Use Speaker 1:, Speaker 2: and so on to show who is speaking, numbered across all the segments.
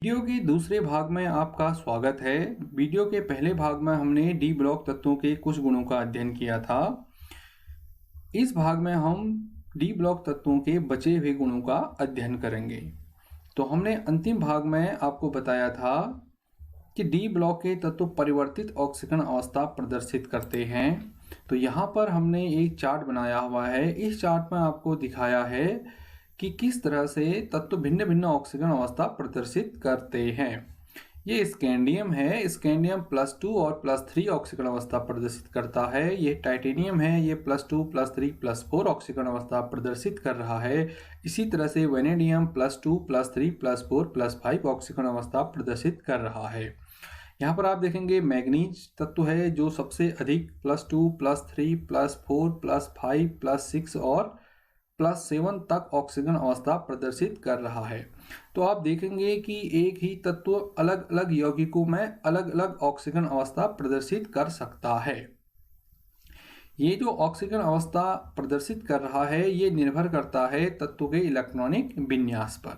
Speaker 1: Video के दूसरे भाग में आपका स्वागत है। वीडियो के पहले भाग में हमने डी ब्लॉक तत्वों के कुछ गुणों का अध्ययन किया था। इस भाग में हम डी ब्लॉक तत्वों के बचे हुए गुणों का अध्ययन करेंगे। तो हमने अंतिम भाग में आपको बताया था कि डी ब्लॉक के तत्व परिवर्तित ऑक्सीकरण अवस्था प्रदर्शित करते हैं। तो यहाँ पर हमने एक चार्ट बनाया हुआ है। इस चार्ट में आपको दिखाया है कि किस तरह से तत्व भिन्न भिन्न ऑक्सीकरण अवस्था प्रदर्शित करते हैं। ये स्कैंडियम है, स्कैंडियम +2 और +3 ऑक्सीकरण अवस्था प्रदर्शित करता है। ये टाइटेनियम है, ये +2 +3 +4 ऑक्सीकरण अवस्था प्रदर्शित कर रहा है। इसी तरह से वेनेडियम +2 +3 +4 +5 ऑक्सीकरण अवस्था प्रदर्शित कर रहा है। यहाँ पर आप देखेंगे मैग्नीज तत्व है जो सबसे अधिक +2 +3 +4 +5 +6 और +7 तक ऑक्सीजन अवस्था प्रदर्शित कर रहा है। तो आप देखेंगे कि एक ही तत्व अलग अलग यौगिकों में अलग अलग ऑक्सीजन अवस्था प्रदर्शित कर सकता है। ये जो ऑक्सीजन अवस्था प्रदर्शित कर रहा है ये निर्भर करता है तत्व के इलेक्ट्रॉनिक विन्यास पर।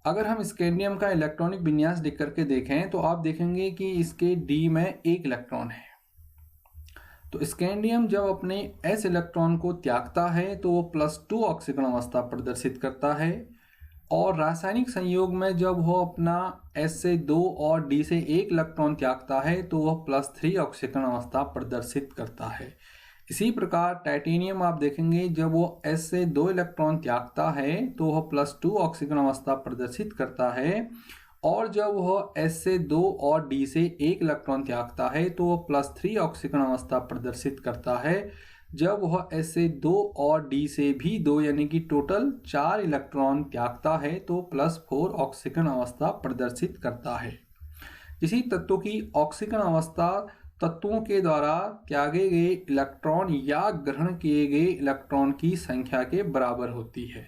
Speaker 1: अगर हम स्कैंडियम का इलेक्ट्रॉनिक विन्यास लिख करके देखें तो आप देखेंगे कि इसके डी में एक इलेक्ट्रॉन है। तो स्कैंडियम जब अपने s इलेक्ट्रॉन को त्यागता है तो वो +2 ऑक्सीकरण अवस्था प्रदर्शित करता है, और रासायनिक संयोग में जब वो अपना s से 2 और d से 1 इलेक्ट्रॉन त्यागता है तो वह +3 ऑक्सीकरण अवस्था प्रदर्शित करता है। इसी प्रकार टाइटेनियम आप देखेंगे जब वो s से 2 इलेक्ट्रॉन त्यागता है तो वह +2 ऑक्सीकरण अवस्था प्रदर्शित करता है, और जब वह S से 2 और D से 1 इलेक्ट्रॉन त्यागता है तो वह +3 ऑक्सीकरण अवस्था प्रदर्शित करता है। जब वह S से 2 और D से भी 2 यानी कि टोटल 4 इलेक्ट्रॉन त्यागता है तो +4 ऑक्सीकरण अवस्था प्रदर्शित करता है। किसी तत्व की ऑक्सीकरण अवस्था तत्वों के द्वारा त्यागे गए इलेक्ट्रॉन या ग्रहण किए गए इलेक्ट्रॉन की संख्या के बराबर होती है।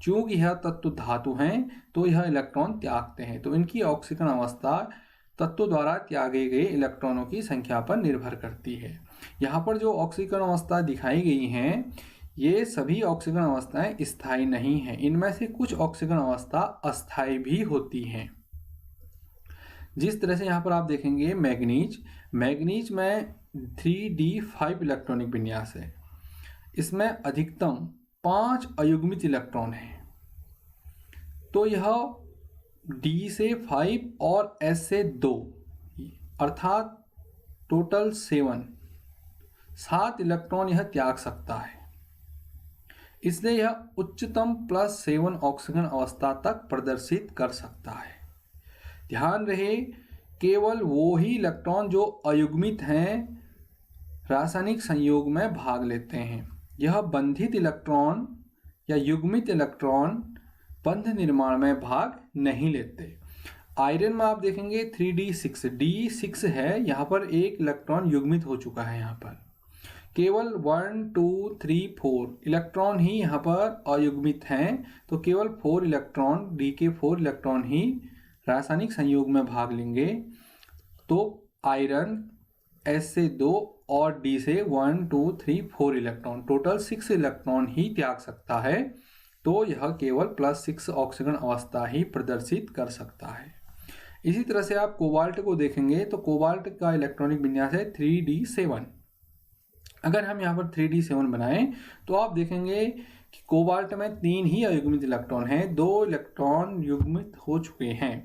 Speaker 1: चूंकि यह तत्व धातु हैं तो यह इलेक्ट्रॉन त्यागते हैं, तो इनकी ऑक्सीकरण अवस्था तत्व द्वारा त्यागे गए इलेक्ट्रॉनों की संख्या पर निर्भर करती है। यहाँ पर जो ऑक्सीकरण अवस्था दिखाई गई हैं ये सभी ऑक्सीकरण अवस्थाएं स्थायी नहीं हैं। इनमें से कुछ ऑक्सीकरण अवस्था अस्थायी भी होती हैं। जिस तरह से यहाँ पर आप देखेंगे मैग्नीज में 3d5 इलेक्ट्रॉनिक विन्यास है। इसमें अधिकतम 5 अयुग्मित इलेक्ट्रॉन हैं। तो यह D से 5 और S से 2 अर्थात टोटल 7 इलेक्ट्रॉन यह त्याग सकता है। इसलिए यह उच्चतम +7 ऑक्सीजन अवस्था तक प्रदर्शित कर सकता है। ध्यान रहे केवल वो ही इलेक्ट्रॉन जो अयुग्मित हैं रासायनिक संयोग में भाग लेते हैं। यह बंधित इलेक्ट्रॉन या युग्मित इलेक्ट्रॉन बंध निर्माण में भाग नहीं लेते। आयरन में आप देखेंगे 3d6 है, यहाँ पर एक इलेक्ट्रॉन युग्मित हो चुका है। यहाँ पर केवल 1 2 3 4 इलेक्ट्रॉन ही यहाँ पर अयुग्मित हैं, तो केवल 4 इलेक्ट्रॉन D के 4 इलेक्ट्रॉन ही रासायनिक संयोग में भाग लेंगे। तो आयरन S से 2 और D से 1 2 3 4 इलेक्ट्रॉन टोटल 6 इलेक्ट्रॉन ही त्याग सकता है। तो यह केवल +6 ऑक्सीजन अवस्था ही प्रदर्शित कर सकता है। इसी तरह से आप कोबाल्ट को देखेंगे तो कोबाल्ट का इलेक्ट्रॉनिक विन्यास है 3d7। अगर हम यहाँ पर 3d7 बनाएं तो आप देखेंगे कि कोबाल्ट में 3 ही अयुग्मित इलेक्ट्रॉन हैं, 2 इलेक्ट्रॉन युग्मित हो चुके हैं।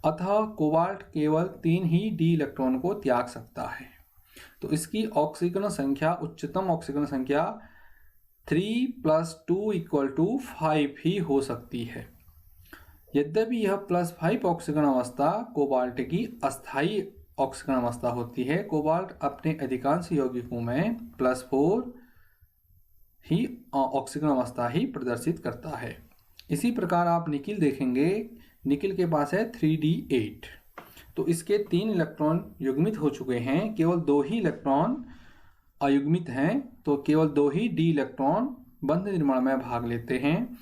Speaker 1: अतः कोबाल्ट केवल 3 ही d इलेक्ट्रॉन को त्याग सकता है। तो इसकी ऑक्सीकरण संख्या उच्चतम ऑक्सीकरण संख्या 3 + 2 = 5 ही हो सकती है। यद्यपि यह +5 ऑक्सीकरण अवस्था कोबाल्ट की अस्थायी ऑक्सीकरण अवस्था होती है। कोबाल्ट अपने अधिकांश यौगिकों में +4 ही ऑक्सीकरण अवस्था ही प्रदर्शित करता है। इसी प्रकार आप निकिल देखेंगे, निकिल के पास है 3d8, तो इसके 3 इलेक्ट्रॉन युग्मित हो चुके हैं, केवल 2 ही इलेक्ट्रॉन अयुग्मित हैं, तो केवल 2 ही d इलेक्ट्रॉन बंध निर्माण में भाग लेते हैं।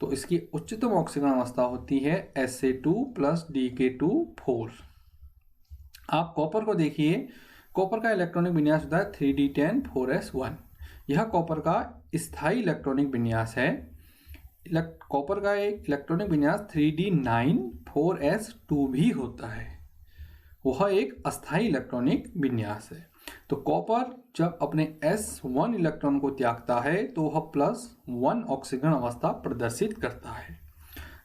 Speaker 1: तो इसकी उच्चतम ऑक्सीकरण अवस्था होती है SA2 + DK2 4। आप कॉपर को देखिए, कॉपर का इलेक्ट्रॉनिक विन्यास होता है 3d10 4s1। यह कॉपर का स्थायी इलेक्ट्रॉनिक विन्यास है। कॉपर का एक इलेक्ट्रॉनिक विन्यास 3d9 4s2 भी होता है, वह एक अस्थायी इलेक्ट्रॉनिक विन्यास है। तो कॉपर जब अपने s1 इलेक्ट्रॉन को त्यागता है तो वह +1 ऑक्सीकरण अवस्था प्रदर्शित करता है।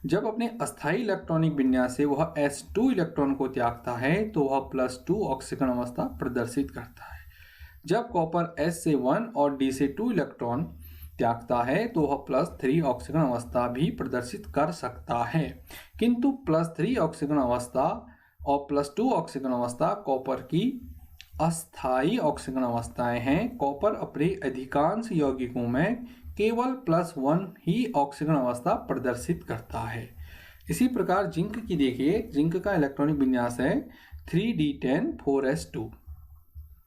Speaker 1: जब अपने अस्थायी इलेक्ट्रॉनिक विन्यास से वह s2 इलेक्ट्रॉन को त्यागता है तो वह +2 ऑक्सीकरण अवस्था प्रदर्शित करता है। जब कॉपर s से 1 और d से 2 इलेक्ट्रॉन त्यागता है तो वह +3 ऑक्सीकरण अवस्था भी प्रदर्शित कर सकता है, किंतु +3 ऑक्सीकरण अवस्था और +2 ऑक्सीकरण अवस्था कॉपर की अस्थायी ऑक्सीकरण अवस्थाएं हैं। कॉपर अपने अधिकांश यौगिकों में केवल +1 ही ऑक्सीकरण अवस्था प्रदर्शित करता है। इसी प्रकार जिंक की देखिए, जिंक का इलेक्ट्रॉनिक विन्यास है 3d10 4s2।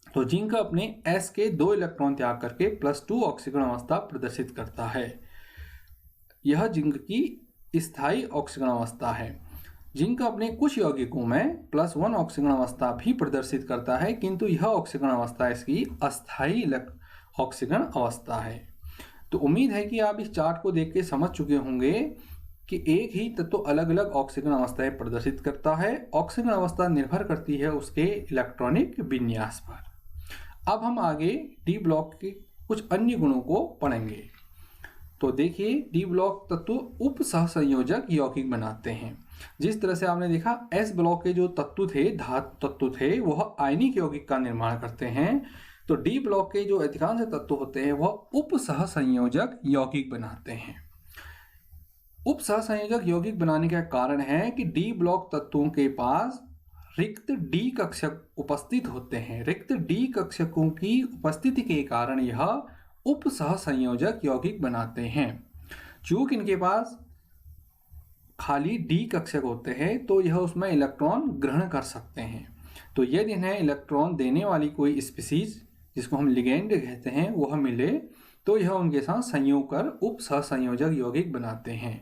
Speaker 1: तो जिंक अपने s के 2 इलेक्ट्रॉन त्याग करके +2 ऑक्सीकरण अवस्था प्रदर्शित करता है। यह जिंक की स्थायी ऑक्सीकरण अवस्था है। जिंक अपने कुछ यौगिकों में +1 ऑक्सीकरण अवस्था भी प्रदर्शित करता है, किंतु यह ऑक्सीकरण अवस्था इसकी अस्थायी ऑक्सीकरण अवस्था है। तो उम्मीद है कि आप इस चार्ट को देख के समझ चुके होंगे कि एक ही तत्व अलग अलग ऑक्सीकरण अवस्थाएं प्रदर्शित करता है। ऑक्सीकरण अवस्था निर्भर करती है उसके इलेक्ट्रॉनिक विन्यास पर। अब हम आगे डी ब्लॉक के कुछ अन्य गुणों को पढ़ेंगे। तो देखिए, डी ब्लॉक तत्व उप सहसंयोजक यौगिक बनाते हैं। जिस तरह से आपने देखा एस ब्लॉक के जो तत्व थे, धातु तत्व थे, वह आयनिक यौगिक का निर्माण करते हैं। तो डी ब्लॉक के जो अधिकांश तत्व होते हैं वह उप सहसंयोजक यौगिक बनाते हैं। उप सहसंयोजक यौगिक बनाने का कारण है कि डी ब्लॉक तत्वों के पास रिक्त डी कक्षक उपस्थित होते हैं। रिक्त डी कक्षकों की उपस्थिति के कारण यह उप सहसंयोजक यौगिक बनाते हैं। चूंकि इनके पास खाली डी कक्षक होते हैं तो यह उसमें इलेक्ट्रॉन ग्रहण कर सकते हैं। तो यदि इन्हें इलेक्ट्रॉन देने वाली कोई स्पीसीज, जिसको हम लिगेंड कहते हैं, वह मिले तो यह उनके साथ संयोग कर उप सहसंयोजक यौगिक बनाते हैं।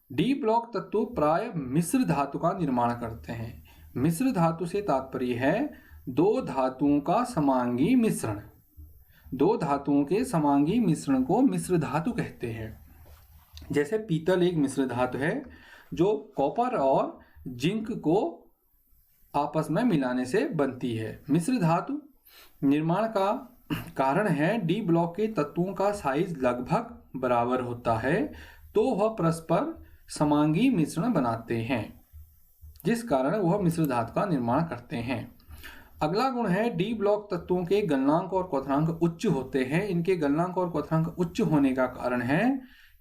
Speaker 1: डी ब्लॉक तत्व प्राय मिश्र धातु का निर्माण करते हैं। मिश्र धातु से तात्पर्य है दो धातुओं का समांगी मिश्रण। दो धातुओं के समांगी मिश्रण को मिश्र धातु कहते हैं। जैसे पीतल एक मिश्र धातु है जो कॉपर और जिंक को आपस में मिलाने से बनती है। मिश्र धातु निर्माण का कारण है डी ब्लॉक के तत्वों का साइज लगभग बराबर होता है, तो वह परस्पर समांगी मिश्रण बनाते हैं, जिस कारण वह मिश्र धातु का निर्माण करते हैं। अगला गुण है डी ब्लॉक तत्वों के गलनांक और क्वथनांक उच्च होते हैं। इनके गलनांक और क्वथनांक उच्च होने का कारण है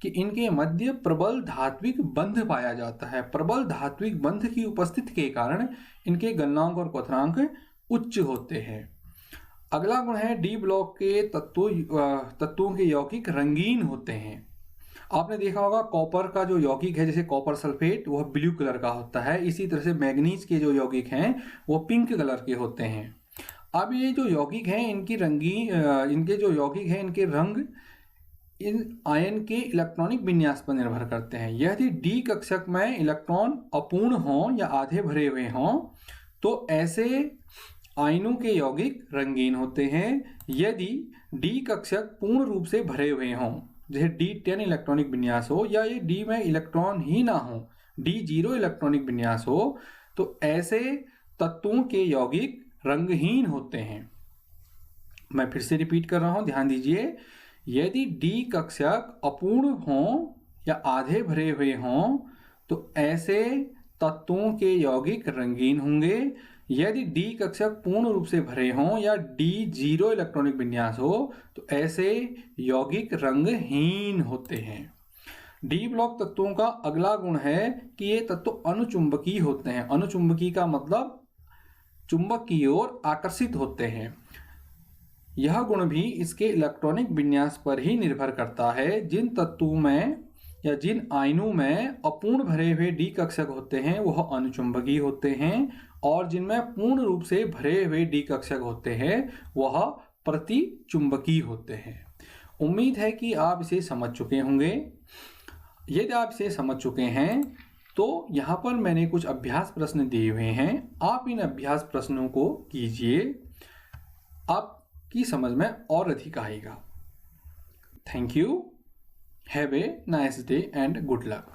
Speaker 1: कि इनके मध्य प्रबल धात्विक बंध पाया जाता है। प्रबल धात्विक बंध की उपस्थिति के कारण इनके गलनांक और क्वथनांक उच्च होते हैं। अगला गुण है डी ब्लॉक के तत्वों के यौगिक रंगीन होते हैं। आपने देखा होगा कॉपर का जो यौगिक है, जैसे कॉपर सल्फेट, वह ब्लू कलर का होता है। इसी तरह से मैग्नीज के जो यौगिक हैं वो पिंक कलर के होते हैं। अब ये जो यौगिक हैं इनके जो यौगिक हैं इनके रंग इन आयन के इलेक्ट्रॉनिक विन्यास पर निर्भर करते हैं। यदि डी कक्षक में इलेक्ट्रॉन अपूर्ण हों या आधे भरे हुए हों तो ऐसे आयनों के यौगिक रंगीन होते हैं। यदि डी कक्षक पूर्ण रूप से भरे हुए हों, जैसे D10 इलेक्ट्रॉनिक विन्यास हो, या ये डी में इलेक्ट्रॉन ही ना हो, D0 इलेक्ट्रॉनिक विन्यास हो, तो ऐसे तत्वों के यौगिक रंगहीन होते हैं। मैं फिर से रिपीट कर रहा हूं, ध्यान दीजिए। यदि डी कक्षक अपूर्ण हों या आधे भरे हुए हों तो ऐसे तत्वों के यौगिक रंगीन होंगे। यदि डी कक्षक पूर्ण रूप से भरे हों या D0 इलेक्ट्रॉनिक विन्यास हो तो ऐसे यौगिक रंगहीन होते हैं। डी ब्लॉक तत्वों का अगला गुण है कि ये तत्व अनुचुंबकीय होते हैं। अनुचुंबकीय का मतलब चुंबक की ओर आकर्षित होते हैं। यह गुण भी इसके इलेक्ट्रॉनिक विन्यास पर ही निर्भर करता है। जिन तत्वों में या जिन आयनों में अपूर्ण भरे हुए डी कक्षक होते हैं वह अनुचुंबकीय होते हैं, और जिनमें पूर्ण रूप से भरे हुए डी कक्षक होते हैं वह प्रतिचुंबकीय होते हैं। उम्मीद है कि आप इसे समझ चुके होंगे। यदि आप इसे समझ चुके हैं तो यहाँ पर मैंने कुछ अभ्यास प्रश्न दिए हुए हैं। आप इन अभ्यास प्रश्नों को कीजिए, आपकी समझ में और अधिक आएगा। Thank you. Have a nice day and good luck.